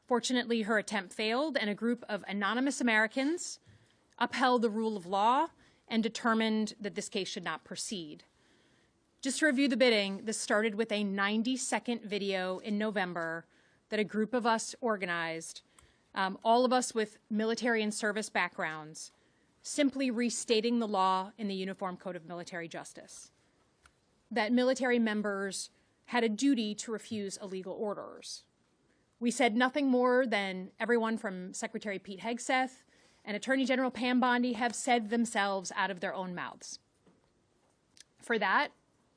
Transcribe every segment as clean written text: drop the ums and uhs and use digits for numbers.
Fortunately, her attempt failed, and a group of anonymous Americans upheld the rule of law and determined that this case should not proceed. Just to review the bidding, this started with a 90-second video in November that a group of us organized, all of us with military and service backgrounds, simply restating the law in the Uniform Code of Military Justice, that military members had a duty to refuse illegal orders. We said nothing more than everyone from Secretary Pete Hegseth and Attorney General Pam Bondi have said themselves out of their own mouths. For that,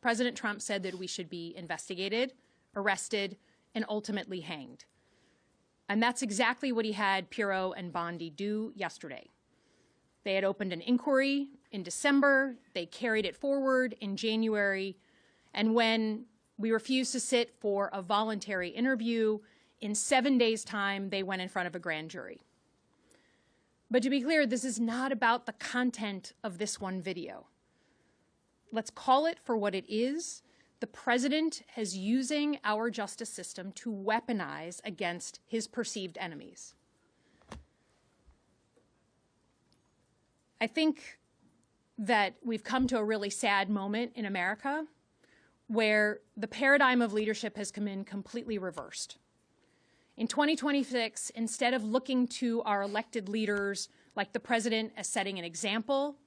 President Trump said that we should be investigated, arrested, and ultimately hanged. And that's exactly what he had Pirro and Bondi do yesterday. They had opened an inquiry in December, they carried it forward in January, and when we refused to sit for a voluntary interview, in 7 days' time, they went in front of a grand jury. But to be clear, this is not about the content of this one video. Let's call it for what it is. The president is using our justice system to weaponize against his perceived enemies. I think that we've come to a really sad moment in America where the paradigm of leadership has come in completely reversed. In 2026, instead of looking to our elected leaders like the president as setting an example,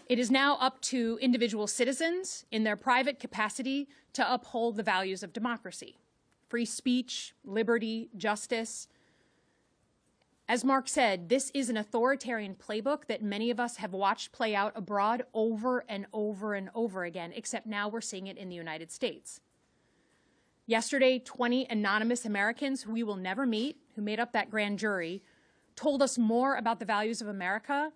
it is now up to individual citizens in their private capacity to uphold the values of democracy, free speech, liberty, justice. As Mark said, this is an authoritarian playbook that many of us have watched play out abroad over and over and over again, except now we're seeing it in the United States. Yesterday, 20 anonymous Americans who we will never meet, who made up that grand jury, told us more about the values of America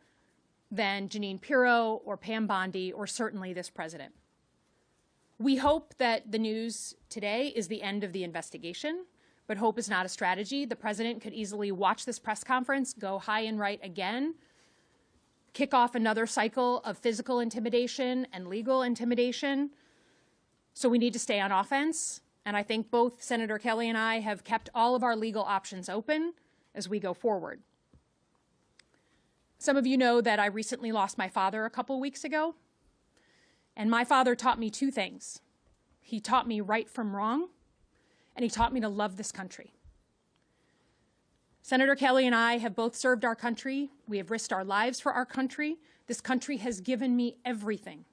than Jeanine Pirro or Pam Bondi or certainly this president. We hope that the news today is the end of the investigation, but hope is not a strategy. The president could easily watch this press conference, go high and right again, kick off another cycle of physical intimidation and legal intimidation. So we need to stay on offense. And I think both Senator Kelly and I have kept all of our legal options open as we go forward. Some of you know that I recently lost my father a couple weeks ago. And my father taught me two things. He taught me right from wrong, and he taught me to love this country. Senator Kelly and I have both served our country. We have risked our lives for our country. This country has given me everything.